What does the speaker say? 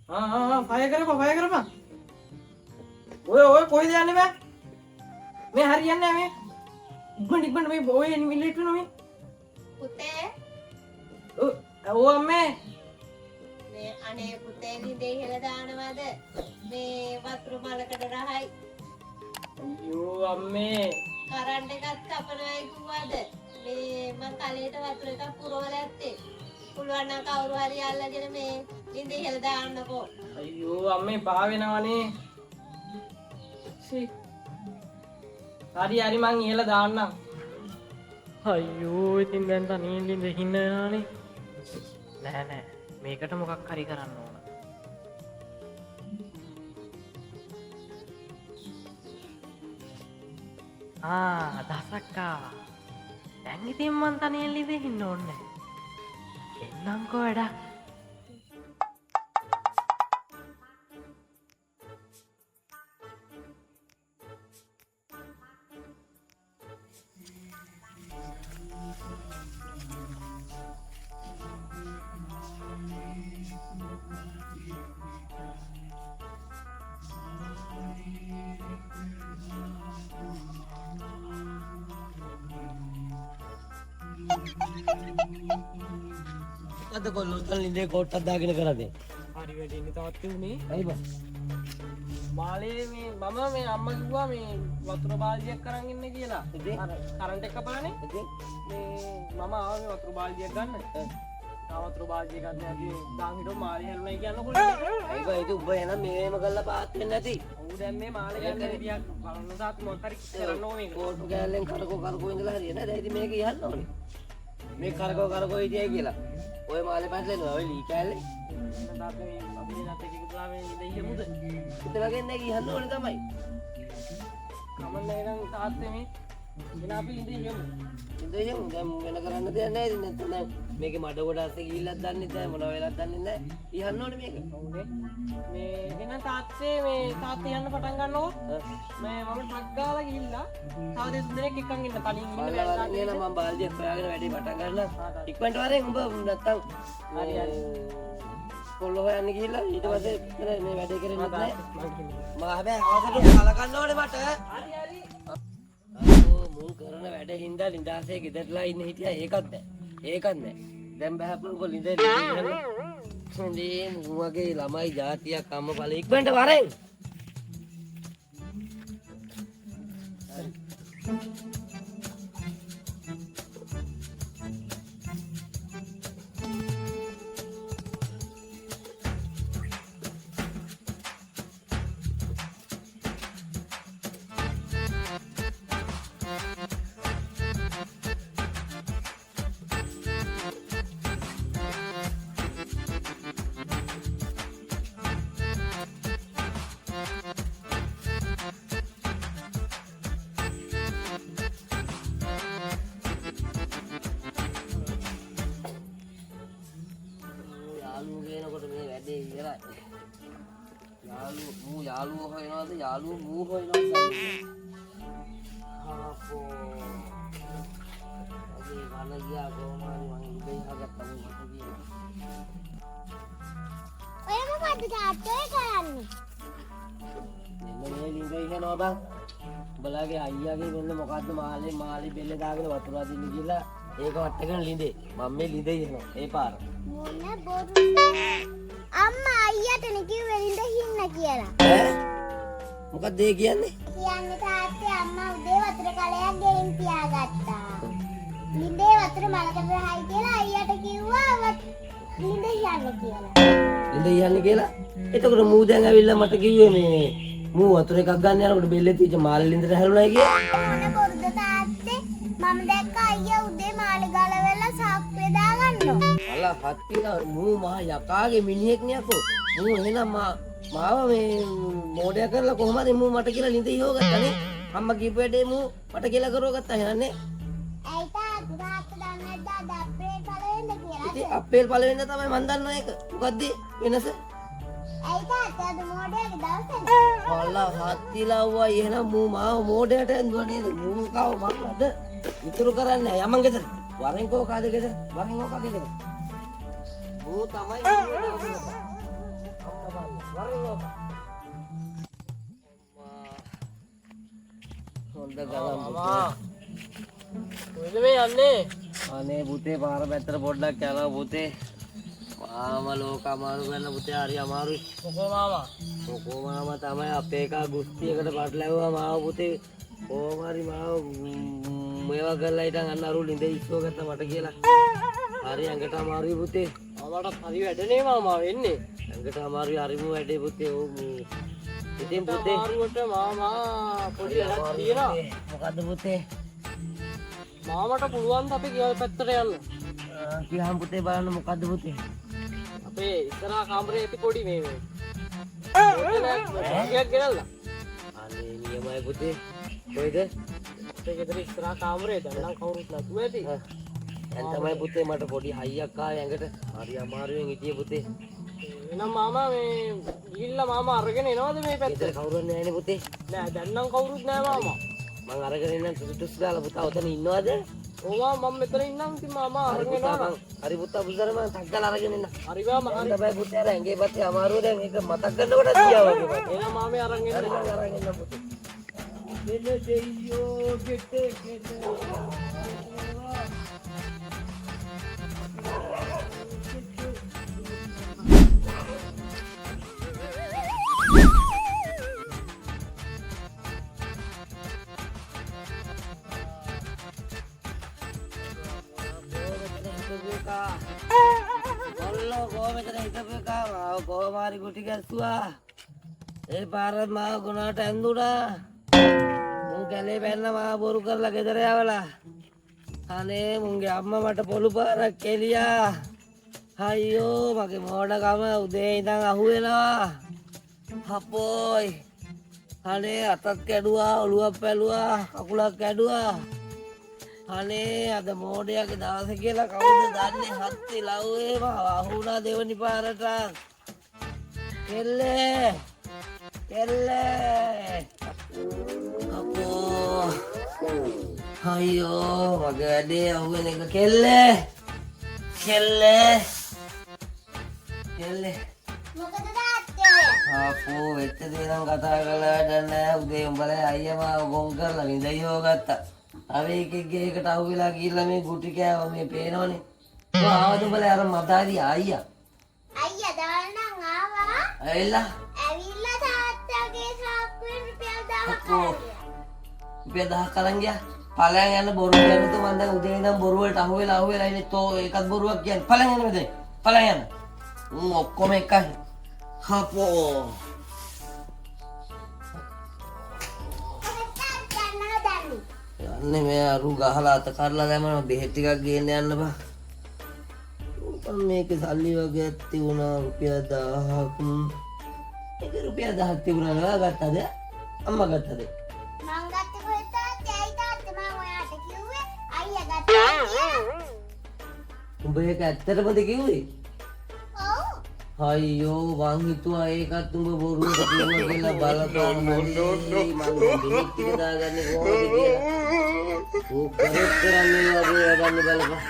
हाँ फायर करपा ओए कोई ध्यान नहीं मैं हरियाणा में इब्बन में ओए मिलिटरी में පුතේ ओ अम्मे මේ අනේ පුතේ නිදේ ඉහළ දානවද මේ වතුර මලකට රහයි अयो अम्मे කරන්ට් එකත් කපනවායි කිව්වද මේ මං කලයට වතුර එකක් පුරවලා ඇත්තේ පුළුවන් නම් කවුරු හරි අල්ලගෙන මේ නිදේ ඉහළ දාන්නකෝ अयो अम्मे पावेनवने सी හරි මං ඉහළ දාන්නම් අයියෝ ඉතින් දැන් තනියෙන් ඉඳ හින්න වෙනානේ නෑ මේකට මොකක් හරි කරන්න ඕන දසක්කා දැන් ඉතින් මං තනියෙන් ඉඳ හින්න ඕනේ එන්නම්කෝ වැඩක් අද කොල්ලොල්තල් ඉඳේ කොට්ටක් දාගෙන කරන්නේ. හරි වැඩින්නේ තාත්ති උනේ ඇයි බං? මාලේ මේ මම මේ අම්මා කිව්වා මේ වතුර බාල්දියක් අරන් ඉන්න කියලා. අර කරන්ට් එක කපලානේ. ඉතින් මේ මම ආවා මේ වතුර බාල්දියක් ගන්න. තා වතුර බාල්දිය ගන්න අපි දාන් හිටව මාලේ හැරුණයි කියනකොට ඇයි බං ඒක උඹ එනම් මේවම කරලා පාත් වෙන්නේ නැති. ඔව් දැන් මේ මාලේ ගන්න විදියක් බලන්න තාත්ති මොකක් හරි කරන්න ඕනේ. කෝටු කෑල්ලෙන් කරකෝ ඉඳලා හරියන්නේ. දැන් ඉතින් මේක යන්න ඕනේ. මේ කරකෝ ඉතියයි කියලා. ඔය මාලේ පැටලෙනවා ඔය ලී කෑල්ලේ. තාත්ති මේ අපි නැත් එක ඉඳලා මේ ඉඳ ඉහෙමුද? හිතලාගෙන නැගි යන්න ඕනේ තමයි. කමන්නේ නම් තාත්ති මේ එන අපි ඉඳ ඉහෙමු. ඉතින් යමු දැන් වෙන කරන්න දෙයක් නැහැ ඉතින් නැත්නම් දැන් මේකේ මඩ කොට ඇස්සේ ගිහිල්ලක් දන්නේ නැහැ මොනවා වෙලක් දන්නේ නැහැ. යන්න ඕනේ මේක. ඔව්නේ මේ එන තාත්තේ මේ තාත්ති යන්න පටන් ගන්නකො මේ මම ට්‍රක් ගාලා ගිහිල්ලා තව දෙස් දෙනෙක් එක්කන් ඉන්න කලින් ඉන්න බලන්න නේද මම බාල්දියක් හොයාගෙන වැඩේ පටන් ගන්නවා. ඉක්මනට වරෙන් උඹ නැත්තම් හරි කොල්ල හොයන්න ගිහිල්ලා ඊට පස්සේ මේ වැඩේ කරෙන්නේ නැහැ. මම හැබැයි අවසරට කලකන්න ඕනේ මට. හරි මුන් කරන වැඩ හින්දා ලින්දාසේ ගෙදරලා ඉන්න හිටියා ඒකත් නැහැ. දැන් බහපුවක ලින්දේ ඉන්නේ. මුවගේ ළමයි જાතියක් අම්ම ඵල ඉක්මනට වරෙන්. යාළුවෝ හොයනවාද යාළුවෝ මූ හොයනවාද ආපෝ අපි වන ගියා කොහොමද මං ඉඳේ හගත්තා මට කියනවා ඔය මොකද්ද තාත්තේ කරන්නේ මෙන්න මේ ලින්දේ ඉගෙනවා බං උඹලාගේ අයියාගේ මෙන්න මොකද්ද මාලේ බෙල්ල දාගෙන වතුර අදින්න කියලා ඒක වට්ටගෙන ලින්දේ මම මේ ලින්දේ ඉගෙනවා ඒ පාර මොන බොරු අම්මා අයියටනේ කිව්වේ ලින්ද හින්න කියලා මොකක්ද ඒ කියන්නේ තාත්තේ අම්මා උදේ වතුර කලයක් ගෙයින් තියාගත්තා. ලින්දේ වතුර මලකට රහයි කියලා අයියට කිව්වා ලින්ද යන්න කියලා. ලින්ද යන්න කියලා? එතකොට මූ දැන් ඇවිල්ලා මට කිව්වේ මේ මූ වතුර එකක් ගන්න යනකොට බෙල්ලේ තියච්ච මාළේ ලින්දට හැරුණායි කියලා. මොන බොරුද තාත්තේ? මම දැක්ක අයියා උදේ මාළේ ගලවලා සාක්කුවේ දාගන්නවා. අල්ලා හත්තිලා මූ මහ යකාගේ මිනිහෙක් නියකෝ. මූ එහෙනම් මාව මේ මෝඩය කරලා කොහමද මූ මට කියලා ලින්ද ඉහුවගත්තනේ. අම්මා කියපු වැඩේ මූ මට කියලා කරවගත්තා යන්නේ. ඇයි තාත්තා දන්නේ නැද්ද අප්‍රේල් පළවෙනිද කියලා? ඉතින් අප්‍රේල් පළවෙනිද තමයි මන් දන්නවා ඒක. මොකද්ද වෙනස? ඇයි තාත්තා අද මෝඩයාගේ දවසනේ? අල්ලා හත්තිලා වුණා එහෙනම් මූ මාව මෝඩයට ඇඳුවා නේද? මූ කාව මක්ලද? ඉතුරු කරන්නේ යමන් ගෙදර. වරෙන් කෝ කාද ගෙදර? වරෙන් කෝ කාද ගෙදර? මූ තමයි හොඳ ගලන් කොහෙද මේ යන්නේ? අනේ පුතේ පාර පැත්තට පොඩ්ඩක් යනවා පුතේ. මාමා ලෝක අමාරු ගන්න පුතේ හරි අමාරුයි. මොකෝ මාමා? මොකෝ මාමා තමයි අපේ එකා ගුස්තියකට පටලැවුවා මාව පුතේ. කොහොම හරි මාව මේවා කරලා හිටන් අන්න අරු ලිඳේ ඉස්සෝ ගත්තා මට කියලා. හරි ඇඟට අමාරුයි පුතේ. මාමාට හරි වැඩනේ මාමා වෙන්නේ. ඇඟට අමාරුයි හරිම වැඩේ පුතේ. ඉතින් පුතේ අමාරුවට මාමා පොඩි වැඩක් තියෙනවා. මොකද්ද පුතේ? මාමට පුළුවන් ද අපේ ගෙවල් පැත්තට යන්න? කියාම් පුතේ බලන්න මොකද්ද පුතේ? අපේ ඉස්සරහා කාමරේ ඇති පොඩි මේ භාගයක් ගෙනල්ලා. අනේ නියමයි පුතේ. කොයිද? අපේ ගෙදර ඉස්සරහා කාමරේ දැන් නම් කවුරුත් නැතුව ඇති. දැන් තමයි පුතේ මට පොඩි හයියක් ආවේ ඇඟට. හරි අමාරුවෙන් හිටියේ පුතේ. එහෙනම් මාමා මේ ගිහිල්ලා මාමා අරගෙන එනවද මේ පැත්තට? ගෙදර කවුරුත් නැහැ නේ පුතේ. නෑ දැන් නම් කවුරුත් නෑ මාමා. මං අරගෙන එන්නම් ටුස් ගාලා පුතා ඔතන ඉන්නවද? ඕවා මම මෙතන ඉන්නම් ඉතින් මාමා අරගෙන එනවා. හරි පුතා බුදුදර මං ටක් ගාලා අරගෙන එන්න. හරි මාමා හරි. හැබැයි පුතේ අර ඇඟේ පැත්තේ අමාරුව දැන් ඒක මතක් කරනකොට තියා වගේ. එහෙනම් මාමේ අරන් එන්න. හරි මං අරගෙන එන්න පුතේ. දෙන දෙයියෝ ගෙටේ ගෙටේ. Kalau gua meter itu PK, mau gua mari guti gasua. පාරත් මාව ගුණාට ඇඳුනා. මුන් කැලේ පැන්න මාව බොරු කරලා ගෙදර යවලා. අනේ මුන්ගේ අම්මා මට පොළු පාරක් කෙලියා. අයියෝ මගේ මෝඩකම උදේ ඉඳන් අහුවෙනවා. හපෝයි. අනේ අතත් කැඩුවා, ඔළුවක් පැලුවා, කකුලක් කැඩුවා. අනේ අද මෝඩයාගේ දවස කියලා කවුද දන්නේ? හත්ති ලව්වේ මාව අහුණා දෙවනි පාරට. කෙල්ලේ අපෝ අයියෝ මගේ වැඩේ අහුවෙන එක. කෙල්ලේ මොකද තාත්තේ? අපෝ වෙච්ච දේ නම් කතා කරලා වැඩක් නැහැ. උදේ උඹලා අයියා මාව ගොන් කරලා නිදයි හොගත්තා. අර එකෙක්ගේ එකට අහුවෙලා ගිහිල්ලා මේ ගුටි කෑවා මේ පේනවනේ. ආවද උඹලා අර මදාරි අයියා දවල් නම් ආවා. ඇවිල්ලා ඇවිල්ලා තාත්තගේ සාක්කුවෙන් රුපියල් 1000ක් අපෝ රුපියල් 1000ක් අරන් ගියා. ඵලයන් යන බොරු කියන්නේ තෝ මන් දැන් උදේ ඉඳන් බොරු වලට අහුවෙලා ඉන්නේ. තෝ ඒකත් බොරුවක් කියන්නේ. ඵලයන් යන මෙතන. ඵලයන් යන. ඔක්කොම එකයි. අපෝ යන්නේ මේ අරු ගහලා අත කරලා දැමන බෙහෙත් ටිකක් ගේන්න යන්න බා. මේක සල්ලි වගේ තිබුණා රුපියල් 1000ක්. ඒක රුපියල් 1000ක් තිබුණා නේද? ගත්තද? අම්මා ගත්තද? මං ගත්තේ කොහෙද තාත්තේ? ඇයි තාත්තේ මම ඔයාට කිව්වේ අයියා ගත්තා කියලා. උඹ ඒක ඇත්තටමද කිව්වේ? ඔව්. අයියෝ මං හිතුවා ඒකත් උඹ බොරුවට කිව්වා කියලා බලපන්. මම බෙහෙත් ටික දාගන්නේ කොහොමද කියලා. ඕක කරේ කරන්නේ වගේ වැඩන්නේ බලපන්.